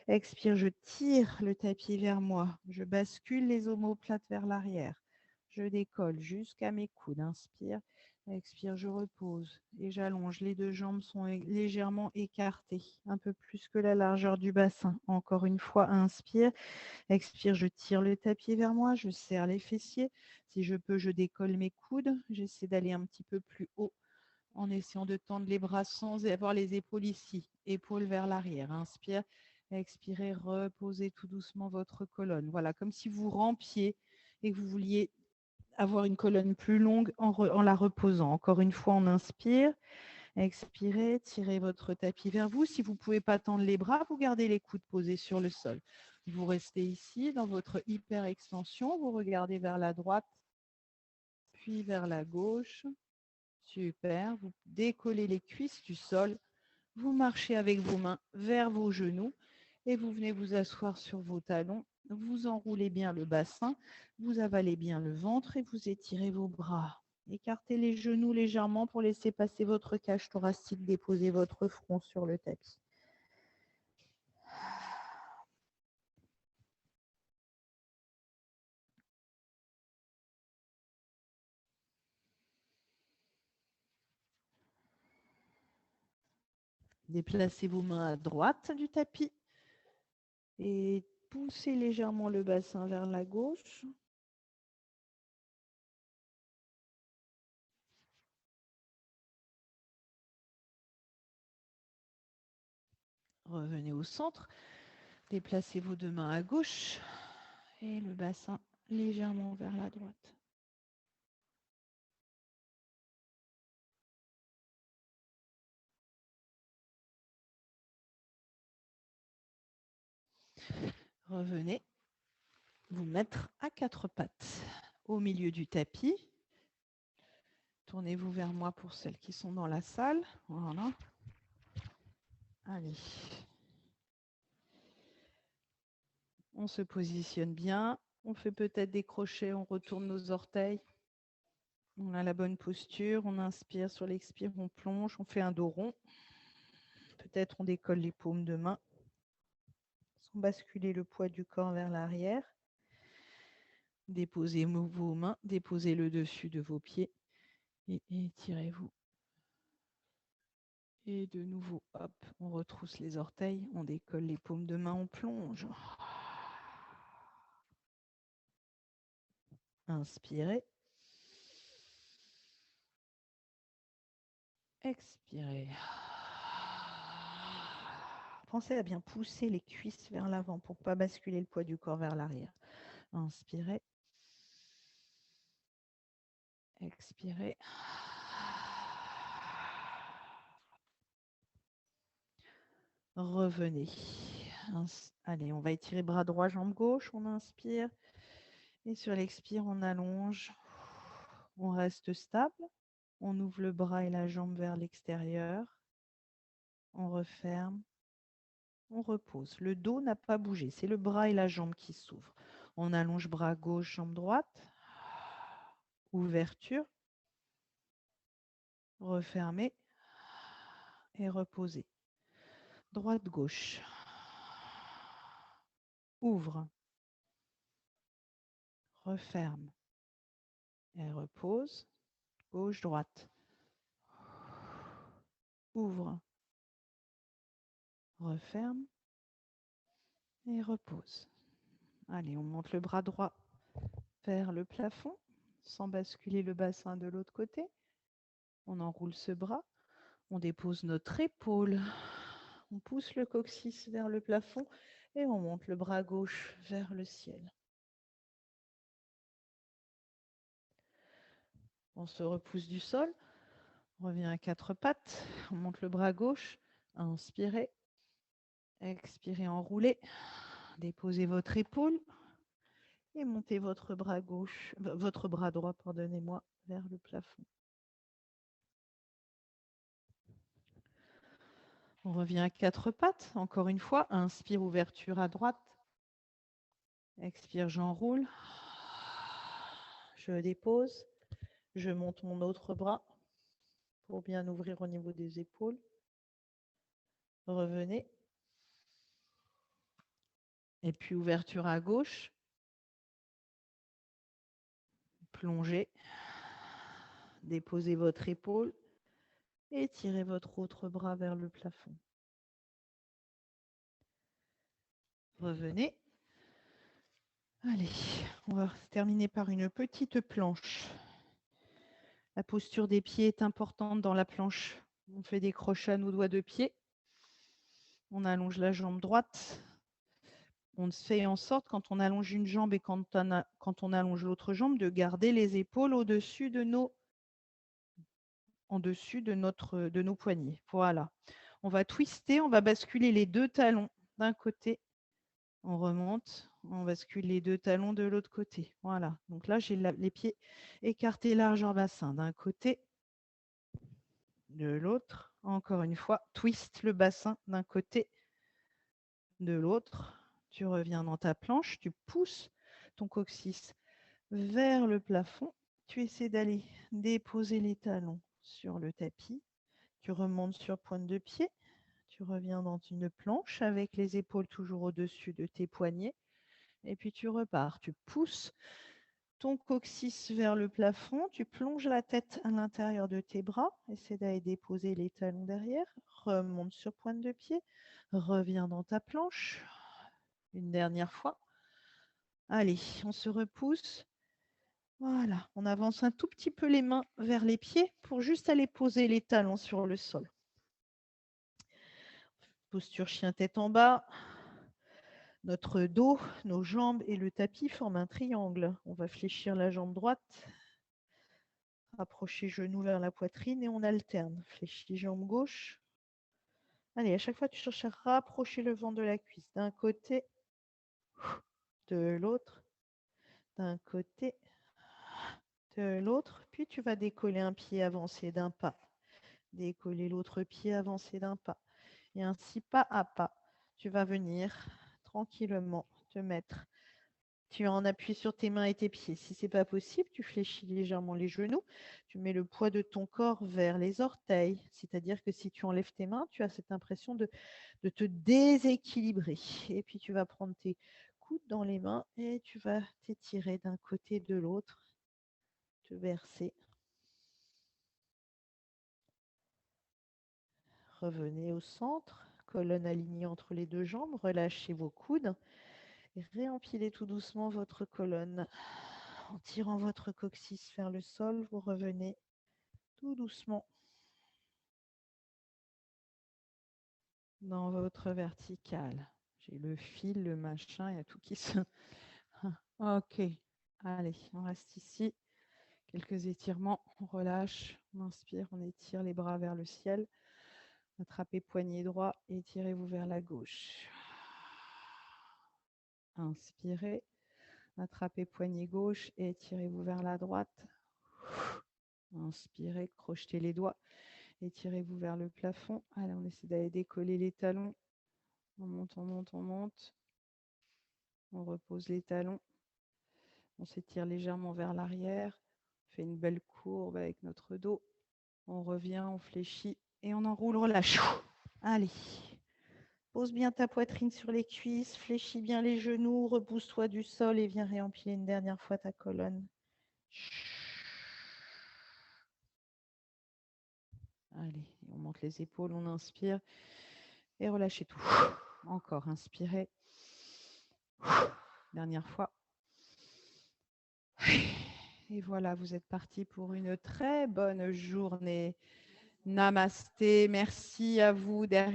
A: Expire, je tire le tapis vers moi. Je bascule les omoplates vers l'arrière. Je décolle jusqu'à mes coudes. Inspire. Expire, je repose et j'allonge. Les deux jambes sont légèrement écartées, un peu plus que la largeur du bassin. Encore une fois, inspire. Expire, je tire le tapis vers moi. Je serre les fessiers. Si je peux, je décolle mes coudes. J'essaie d'aller un petit peu plus haut en essayant de tendre les bras sans avoir les épaules ici. Épaules vers l'arrière. Inspire. Expirez, reposez tout doucement votre colonne. Voilà, comme si vous rampiez et que vous vouliez avoir une colonne plus longue en la reposant. Encore une fois, on inspire. Expirez, tirez votre tapis vers vous. Si vous ne pouvez pas tendre les bras, vous gardez les coudes posés sur le sol. Vous restez ici dans votre hyper extension. Vous regardez vers la droite, puis vers la gauche. Super. Vous décollez les cuisses du sol. Vous marchez avec vos mains vers vos genoux et vous venez vous asseoir sur vos talons. Vous enroulez bien le bassin, vous avalez bien le ventre et vous étirez vos bras. Écartez les genoux légèrement pour laisser passer votre cage thoracique, déposez votre front sur le tapis. Déplacez vos mains à droite du tapis et poussez légèrement le bassin vers la gauche. Revenez au centre, déplacez vos deux mains à gauche et le bassin légèrement vers la droite. Revenez vous mettre à quatre pattes au milieu du tapis. Tournez-vous vers moi pour celles qui sont dans la salle. Voilà. Allez. On se positionne bien. On fait peut-être des crochets, on retourne nos orteils. On a la bonne posture. On inspire, sur l'expire, on plonge. On fait un dos rond. Peut-être on décolle les paumes de main. Sans basculer le poids du corps vers l'arrière. Déposez vos mains, déposez le dessus de vos pieds et étirez-vous. Et de nouveau, hop, on retrousse les orteils, on décolle les paumes de main, on plonge. Inspirez. Expirez. Pensez à bien pousser les cuisses vers l'avant pour ne pas basculer le poids du corps vers l'arrière. Inspirez. Expirez. Revenez. Allez, on va étirer bras droit, jambe gauche. On inspire. Et sur l'expire, on allonge. On reste stable. On ouvre le bras et la jambe vers l'extérieur. On referme. On repose. Le dos n'a pas bougé. C'est le bras et la jambe qui s'ouvrent. On allonge bras gauche, jambe droite. Ouverture. Refermer. Et reposer. Droite, gauche. Ouvre. Referme. Et repose. Gauche, droite. Ouvre. Referme. Et repose. Allez, on monte le bras droit vers le plafond sans basculer le bassin de l'autre côté. On enroule ce bras. On dépose notre épaule. On pousse le coccyx vers le plafond et on monte le bras gauche vers le ciel. On se repousse du sol. On revient à quatre pattes. On monte le bras gauche. Inspirez. Expirez, enroulez. Déposez votre épaule et montez votre bras gauche, votre bras droit, pardonnez-moi, vers le plafond. On revient à quatre pattes. Encore une fois, inspire, ouverture à droite. Expire, j'enroule. Je dépose. Je monte mon autre bras pour bien ouvrir au niveau des épaules. Revenez. Et puis ouverture à gauche. Plongez. Déposez votre épaule et tirez votre autre bras vers le plafond. Revenez. Allez, on va terminer par une petite planche. La posture des pieds est importante dans la planche. On fait des crochets à nos doigts de pied. On allonge la jambe droite. On fait en sorte, quand on allonge une jambe et quand on allonge l'autre jambe, de garder les épaules au-dessus de nos poignets. Voilà. On va twister, on va basculer les deux talons d'un côté. On remonte, on bascule les deux talons de l'autre côté. Voilà. Donc là, j'ai les pieds écartés large en bassin d'un côté, de l'autre. Encore une fois, twist le bassin d'un côté, de l'autre. Tu reviens dans ta planche, tu pousses ton coccyx vers le plafond. Tu essaies d'aller déposer les talons sur le tapis. Tu remontes sur pointe de pied. Tu reviens dans une planche avec les épaules toujours au-dessus de tes poignets. Et puis tu repars. Tu pousses ton coccyx vers le plafond. Tu plonges la tête à l'intérieur de tes bras. Essaie d'aller déposer les talons derrière. Remonte sur pointe de pied. Reviens dans ta planche. Une dernière fois. Allez, on se repousse. Voilà, on avance un tout petit peu les mains vers les pieds pour juste aller poser les talons sur le sol. Posture chien tête en bas. Notre dos, nos jambes et le tapis forment un triangle. On va fléchir la jambe droite. Rapprocher genou vers la poitrine et on alterne. Fléchis jambe gauche. Allez, à chaque fois, tu cherches à rapprocher le vent de la cuisse. D'un côté, de l'autre, d'un côté, de l'autre. Puis tu vas décoller un pied avancé d'un pas. Décoller l'autre pied avancé d'un pas. Et ainsi, pas à pas, tu vas venir tranquillement te mettre. Tu en appuies sur tes mains et tes pieds. Si ce n'est pas possible, tu fléchis légèrement les genoux. Tu mets le poids de ton corps vers les orteils. C'est-à-dire que si tu enlèves tes mains, tu as cette impression de te déséquilibrer. Et puis tu vas prendre tes coudes dans les mains et tu vas t'étirer d'un côté de l'autre, te verser. Revenez au centre, colonne alignée entre les deux jambes, relâchez vos coudes et réempilez tout doucement votre colonne. En tirant votre coccyx vers le sol, vous revenez tout doucement dans votre verticale. J'ai le fil, le machin, il y a tout qui se... Ok, allez, on reste ici. Quelques étirements, on relâche, on inspire, on étire les bras vers le ciel. Attrapez poignet droit et étirez-vous vers la gauche. Inspirez. Attrapez poignet gauche et étirez-vous vers la droite. Inspirez, crochetez les doigts. Étirez-vous vers le plafond. Allez, on essaie d'aller décoller les talons. On monte, on monte, on monte. On repose les talons. On s'étire légèrement vers l'arrière. On fait une belle courbe avec notre dos. On revient, on fléchit et on enroule, relâche. Allez. Pose bien ta poitrine sur les cuisses, fléchis bien les genoux, repousse-toi du sol et viens réempiler une dernière fois ta colonne. Allez, on monte les épaules, on inspire et relâchez tout. Encore, inspirez. Dernière fois. Et voilà, vous êtes parti pour une très bonne journée. Namasté, merci à vous derrière.